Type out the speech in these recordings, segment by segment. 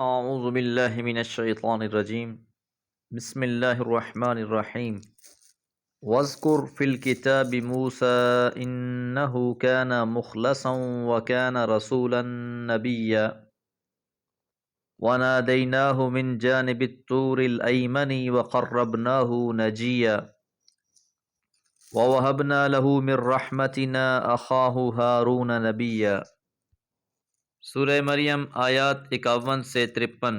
اعوذ باللہ من الشیطان الرجیم بسم اللہ الرحمن الرحیم واذکر فی الکتاب موسیٰ انہ کان مخلصا وکان رسولا نبیا ونادیناہ من جانب الطور الایمن وقربناہ نجیا ووہبنا لہ من رحمتنا اخاہ ہارون نبیا۔ سورہ مریم آیات 51 سے 53۔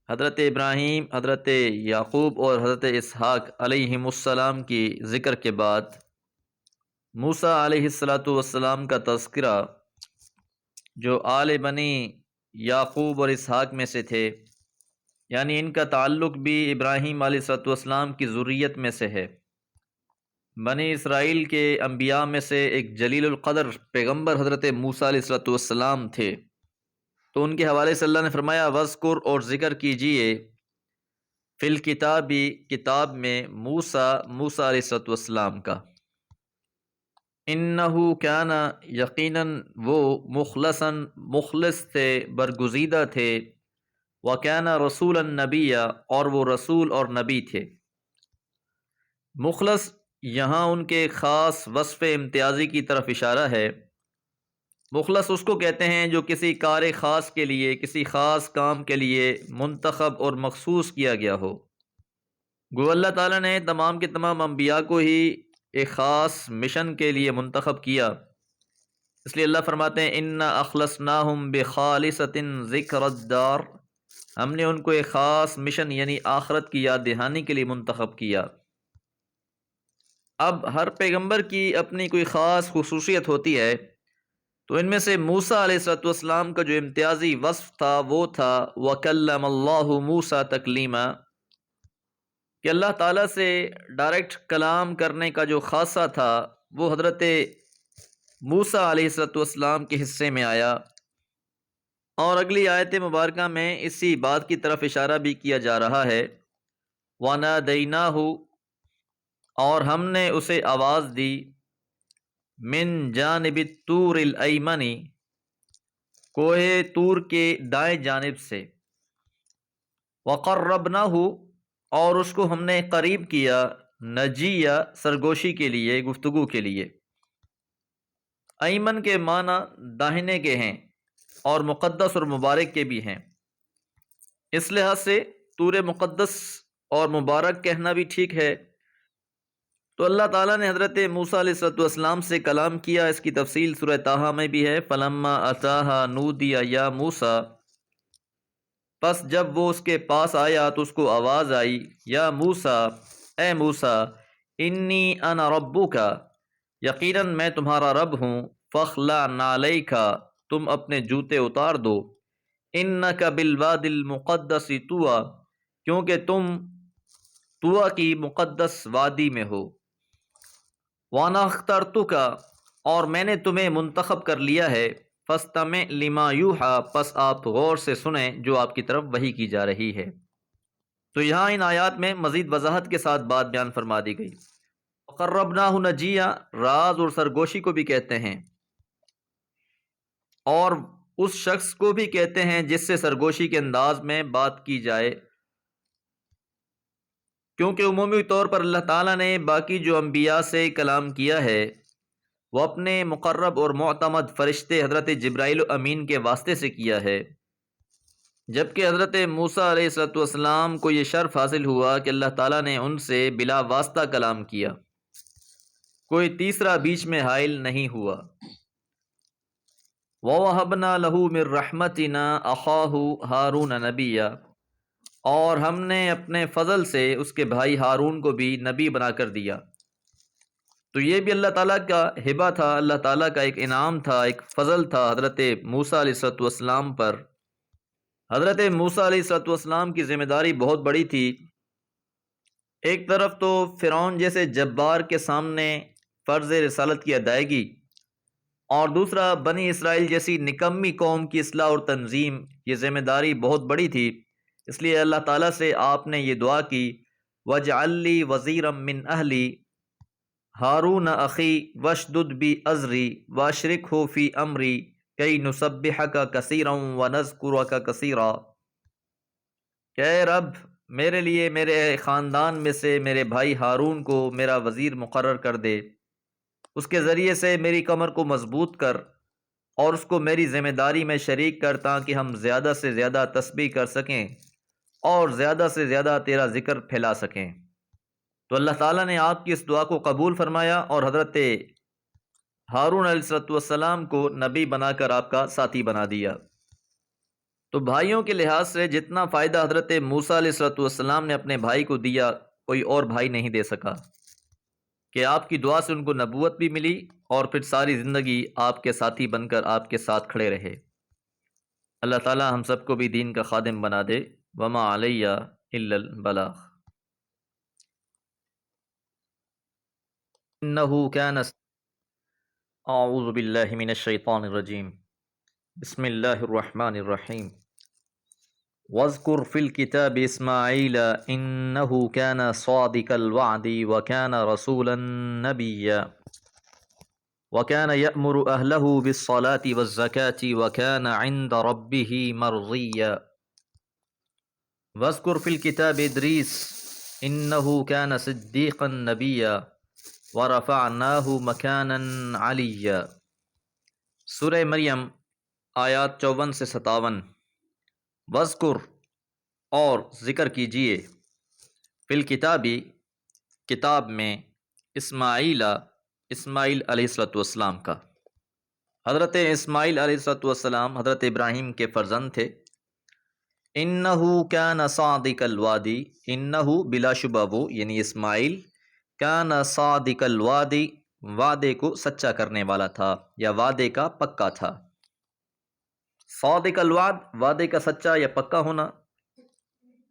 حضرت ابراہیم، حضرت یعقوب اور حضرت اسحاق علیہم السلام کی ذکر کے بعد موسیٰ علیہ السلام کا تذکرہ، جو آل بنی یعقوب اور اسحاق میں سے تھے، یعنی ان کا تعلق بھی ابراہیم علیہ السلام کی ذریت میں سے ہے۔ بنی اسرائیل کے انبیاء میں سے ایک جلیل القدر پیغمبر حضرت موسیٰ علیہ السلام تھے، تو ان کے حوالے سے اللہ نے فرمایا وذکر، اور ذکر کیجئے، فی الکتاب، کتاب میں، موسیٰ علیہ السلام کا، انہ کان، یقیناً وہ، مخلصاً، مخلص تھے، برگزیدہ تھے، وکان رسولا نبیا، اور وہ رسول اور نبی تھے۔ مخلص یہاں ان کے خاص وصف امتیازی کی طرف اشارہ ہے۔ مخلص اس کو کہتے ہیں جو کسی کار خاص کے لیے، کسی خاص کام کے لیے منتخب اور مخصوص کیا گیا ہو۔ گو اللہ تعالیٰ نے تمام کے تمام انبیاء کو ہی ایک خاص مشن کے لیے منتخب کیا، اس لیے اللہ فرماتے ہیں انا اخلصناہم بخالصۃ ذکر الدار، ہم نے ان کو ایک خاص مشن یعنی آخرت کی یاد دہانی کے لیے منتخب کیا۔ اب ہر پیغمبر کی اپنی کوئی خاص خصوصیت ہوتی ہے، تو ان میں سے موسیٰ علیہ السلام کا جو امتیازی وصف تھا وہ تھا وَكَلَّمَ اللَّهُ مُوسَىٰ تَكْلِيمًا، کہ اللہ تعالیٰ سے ڈائریکٹ کلام کرنے کا جو خاصہ تھا وہ حضرت موسیٰ علیہ السلام کے حصے میں آیا۔ اور اگلی آیت مبارکہ میں اسی بات کی طرف اشارہ بھی کیا جا رہا ہے، وَنَادَيْنَاهُ، اور ہم نے اسے آواز دی، من جانب الطور الایمن، کوہ طور کے دائیں جانب سے، وقربناہ، اور اس کو ہم نے قریب کیا، نجیہ، سرگوشی کے لیے، گفتگو کے لیے۔ ایمن کے معنی داہنے کے ہیں اور مقدس اور مبارک کے بھی ہیں، اس لحاظ سے طور مقدس اور مبارک کہنا بھی ٹھیک ہے۔ تو اللہ تعالیٰ نے حضرت موسیٰ علیہ السلام سے کلام کیا، اس کی تفصیل سورہ طٰہٰ میں بھی ہے، فلما اتاہا نودی یا موسیٰ، پس جب وہ اس کے پاس آیا تو اس کو آواز آئی، یا موسیٰ، اے موسیٰ، انی انا ربک، یقیناً میں تمہارا رب ہوں، فاخلع نعلیک، تم اپنے جوتے اتار دو، انک بالوادی المقدس طویٰ، کیونکہ تم طویٰ کی مقدس وادی میں ہو، وانا اخترتک، اور میں نے تمہیں منتخب کر لیا ہے، فاستمع لما یوحیٰ، پس آپ غور سے سنیں جو آپ کی طرف وحی کی جا رہی ہے۔ تو یہاں ان آیات میں مزید وضاحت کے ساتھ بات بیان فرما دی گئی۔ وقربناہ نجیہ، راز اور سرگوشی کو بھی کہتے ہیں، اور اس شخص کو بھی کہتے ہیں جس سے سرگوشی کے انداز میں بات کی جائے، کیونکہ عمومی طور پر اللہ تعالیٰ نے باقی جو انبیاء سے کلام کیا ہے وہ اپنے مقرب اور معتمد فرشتے حضرت جبرائیل امین کے واسطے سے کیا ہے، جبکہ حضرت موسیٰ علیہ السلام کو یہ شرف حاصل ہوا کہ اللہ تعالیٰ نے ان سے بلا واسطہ کلام کیا، کوئی تیسرا بیچ میں حائل نہیں ہوا۔ وَوَهَبْنَا لَهُ مِن رَحْمَتِنَا أَخَاهُ هَارُونَ نَبِيًّا، اور ہم نے اپنے فضل سے اس کے بھائی ہارون کو بھی نبی بنا کر دیا۔ تو یہ بھی اللہ تعالیٰ کا ہبہ تھا، اللہ تعالیٰ کا ایک انعام تھا، ایک فضل تھا حضرت موسیٰ علیہ السلام پر۔ حضرت موسیٰ علیہ السلام کی ذمہ داری بہت بڑی تھی، ایک طرف تو فرعون جیسے جبار کے سامنے فرض رسالت کی ادائیگی، اور دوسرا بنی اسرائیل جیسی نکمی قوم کی اصلاح اور تنظیم، یہ ذمہ داری بہت بڑی تھی، اس لیے اللہ تعالیٰ سے آپ نے یہ دعا کی، وَاجْعَل لِّي وَزِيرًا مِّنْ أَهْلِي هَارُونَ أَخِي وَاشْدُدْ بِي أَزْرِي وَأَشْرِكْهُ فِي أَمْرِي کئی نسبحک کثیرا ونذکرک کثیرا، کہ اے رب میرے لیے میرے خاندان میں سے میرے بھائی ہارون کو میرا وزیر مقرر کر دے، اس کے ذریعے سے میری کمر کو مضبوط کر اور اس کو میری ذمہ داری میں شریک کر، تاکہ ہم زیادہ سے زیادہ تسبیح کر سکیں اور زیادہ سے زیادہ تیرا ذکر پھیلا سکیں۔ تو اللہ تعالیٰ نے آپ کی اس دعا کو قبول فرمایا اور حضرت ہارون علیہ السلام کو نبی بنا کر آپ کا ساتھی بنا دیا۔ تو بھائیوں کے لحاظ سے جتنا فائدہ حضرت موسیٰ علیہ السلام نے اپنے بھائی کو دیا، کوئی اور بھائی نہیں دے سکا، کہ آپ کی دعا سے ان کو نبوت بھی ملی اور پھر ساری زندگی آپ کے ساتھی بن کر آپ کے ساتھ کھڑے رہے۔ اللہ تعالی ہم سب کو بھی دین کا خادم بنا دے۔ وما علیہ الا البلاغ۔ انہ کان، اعوذ باللہ من الشیطان الرجیم، بسم اللہ الرحمن الرحیم۔ واذکر فی الکتاب اسماعیل انہ کان صادق الوعد وکان رسولا نبیا وكان يأمر أهله بالصلاة والزكاة وكان عند ربه مرضيا واذكر في الكتاب إدريس إنه كان صديقا نبيا ورفعناه مكانا عليا۔ سورہ مریم آیات 54 سے 57۔ واذکر، اور ذکر کیجئے، فی الکتابی، کتاب میں، اسماعیل علیہ السلام کا۔ حضرت اسماعیل علیہ السلام حضرت ابراہیم کے فرزند تھے۔ انہو کان صادق الوعد، انہو بلا شبہ وہ یعنی اسماعیل، کان صادق الوعد، وعدے کو سچا کرنے والا تھا یا وعدے کا پکا تھا۔ صادق الوعد، وعدے کا سچا یا پکا ہونا۔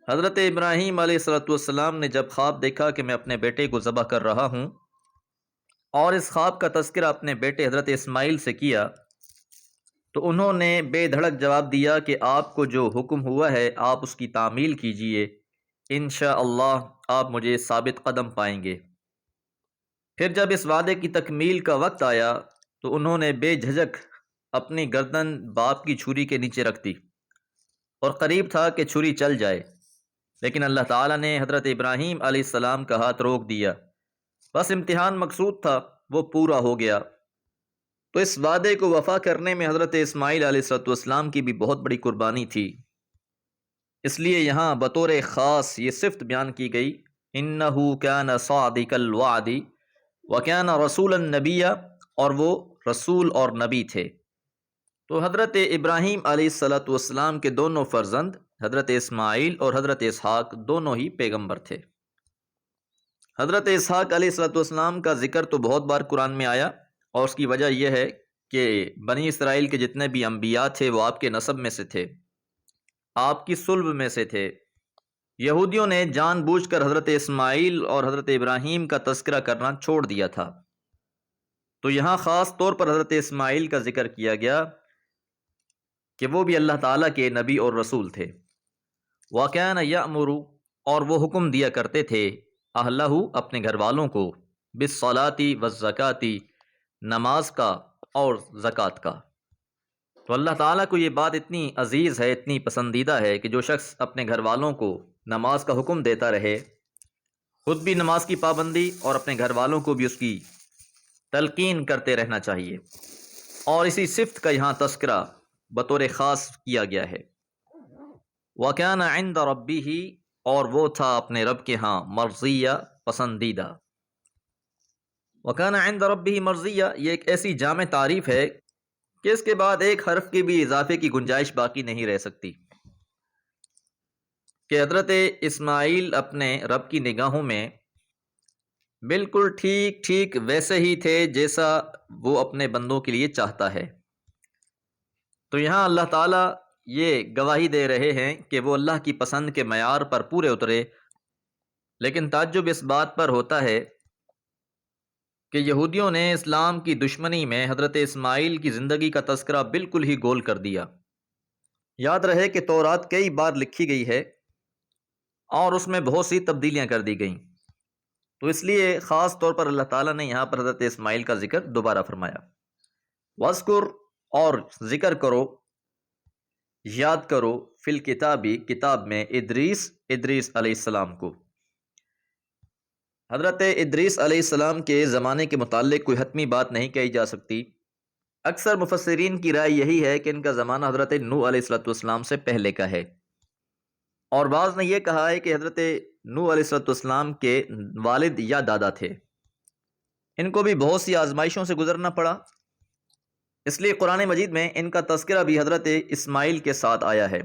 حضرت ابراہیم علیہ السلام نے جب خواب دیکھا کہ میں اپنے بیٹے کو ذبح کر رہا ہوں، اور اس خواب کا تذکرہ اپنے بیٹے حضرت اسماعیل سے کیا، تو انہوں نے بے دھڑک جواب دیا کہ آپ کو جو حکم ہوا ہے آپ اس کی تعمیل کیجئے، انشاءاللہ آپ مجھے ثابت قدم پائیں گے۔ پھر جب اس وعدے کی تکمیل کا وقت آیا تو انہوں نے بے جھجک اپنی گردن باپ کی چھری کے نیچے رکھ دی، اور قریب تھا کہ چھری چل جائے، لیکن اللہ تعالیٰ نے حضرت ابراہیم علیہ السلام کا ہاتھ روک دیا۔ بس امتحان مقصود تھا، وہ پورا ہو گیا۔ تو اس وعدے کو وفا کرنے میں حضرت اسماعیل علیہ السلام کی بھی بہت بڑی قربانی تھی، اس لیے یہاں بطور خاص یہ صفت بیان کی گئی، انہو کان صادق الوعد وکان رسولا نبیا، اور وہ رسول اور نبی تھے۔ تو حضرت ابراہیم علیہ السلام کے دونوں فرزند حضرت اسماعیل اور حضرت اسحاق دونوں ہی پیغمبر تھے۔ حضرت اسحاق علیہ السلام کا ذکر تو بہت بار قرآن میں آیا، اور اس کی وجہ یہ ہے کہ بنی اسرائیل کے جتنے بھی انبیاء تھے وہ آپ کے نسب میں سے تھے، آپ کی صلب میں سے تھے۔ یہودیوں نے جان بوجھ کر حضرت اسماعیل اور حضرت ابراہیم کا تذکرہ کرنا چھوڑ دیا تھا، تو یہاں خاص طور پر حضرت اسماعیل کا ذکر کیا گیا کہ وہ بھی اللہ تعالیٰ کے نبی اور رسول تھے۔ وَكَانَ يَأْمُرُ، اور وہ حکم دیا کرتے تھے، اہلہ، اپنے گھر والوں کو، بالصلاۃ والزکاۃ، نماز کا اور زکوٰۃ کا۔ تو اللہ تعالیٰ کو یہ بات اتنی عزیز ہے، اتنی پسندیدہ ہے کہ جو شخص اپنے گھر والوں کو نماز کا حکم دیتا رہے، خود بھی نماز کی پابندی اور اپنے گھر والوں کو بھی اس کی تلقین کرتے رہنا چاہیے۔ اور اسی صفت کا یہاں تذکرہ بطور خاص کیا گیا ہے۔ وَكَانَ عِنْدَ رَبِّهِ، اور وہ تھا اپنے رب کے ہاں مرضیہ، پسندیدہ۔ وَكَانَ عِنْدَ رَبِّهِ مرضیہ، یہ ایک ایسی جامع تعریف ہے کہ اس کے بعد ایک حرف کی بھی اضافے کی گنجائش باقی نہیں رہ سکتی، کہ حضرت اسماعیل اپنے رب کی نگاہوں میں بالکل ٹھیک ٹھیک ویسے ہی تھے جیسا وہ اپنے بندوں کے لیے چاہتا ہے۔ تو یہاں اللہ تعالیٰ یہ گواہی دے رہے ہیں کہ وہ اللہ کی پسند کے معیار پر پورے اترے، لیکن تعجب اس بات پر ہوتا ہے کہ یہودیوں نے اسلام کی دشمنی میں حضرت اسماعیل کی زندگی کا تذکرہ بالکل ہی گول کر دیا۔ یاد رہے کہ تورات کئی بار لکھی گئی ہے اور اس میں بہت سی تبدیلیاں کر دی گئیں، تو اس لیے خاص طور پر اللہ تعالیٰ نے یہاں پر حضرت اسماعیل کا ذکر دوبارہ فرمایا۔ وَاذْكُرْ، اور ذکر کرو، یاد کرو، فی الکتابی کتاب میں، ادریس علیہ السلام کو۔ حضرت ادریس علیہ السلام کے زمانے کے متعلق کوئی حتمی بات نہیں کہی جا سکتی۔ اکثر مفسرین کی رائے یہی ہے کہ ان کا زمانہ حضرت نوح علیہ السلام سے پہلے کا ہے، اور بعض نے یہ کہا ہے کہ حضرت نوح علیہ السلام کے والد یا دادا تھے۔ ان کو بھی بہت سی آزمائشوں سے گزرنا پڑا، اس لیے قرآن مجید میں ان کا تذکرہ بھی حضرت اسماعیل کے ساتھ آیا ہے،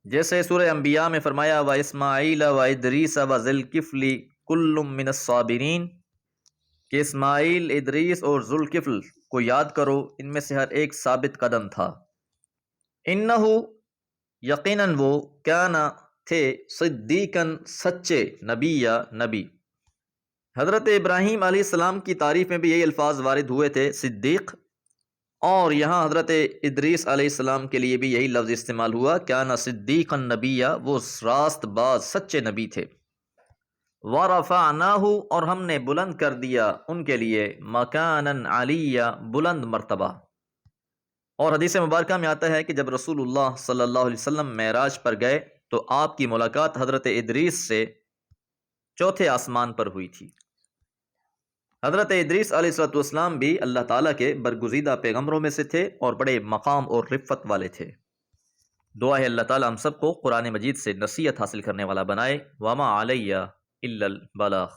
جیسے سورہ انبیاء میں فرمایا وَإِسْمَاعِيلَ وَإِدْرِيسَ وَذِي الْكِفْلِ كُلٌّ مِّنَ الصَّابِرِينَ، کہ اسماعیل، ادریس اور ذوالکفل کو یاد کرو، ان میں سے ہر ایک ثابت قدم تھا۔ انہو، یقیناً وہ، کان، تھے، صدیقاً، سچے، نبی یا نبی۔ حضرت ابراہیم علیہ السلام کی تعریف میں بھی یہی الفاظ وارد ہوئے تھے، صدیق، اور یہاں حضرت ادریس علیہ السلام کے لیے بھی یہی لفظ استعمال ہوا، کان صدیقا نبیا، وہ راست باز سچے نبی تھے۔ ورفعناہ، اور ہم نے بلند کر دیا ان کے لیے، مکانا علیہ، بلند مرتبہ۔ اور حدیث مبارکہ میں آتا ہے کہ جب رسول اللہ صلی اللہ علیہ وسلم معراج پر گئے تو آپ کی ملاقات حضرت ادریس سے چوتھے آسمان پر ہوئی تھی۔ حضرت ادریس علیہ السلام بھی اللہ تعالیٰ کے برگزیدہ پیغمبروں میں سے تھے اور بڑے مقام اور رفت والے تھے۔ دعا ہے اللہ تعالیٰ ہم سب کو قرآن مجید سے نصیحت حاصل کرنے والا بنائے۔ وما علیہ الا البلاغ۔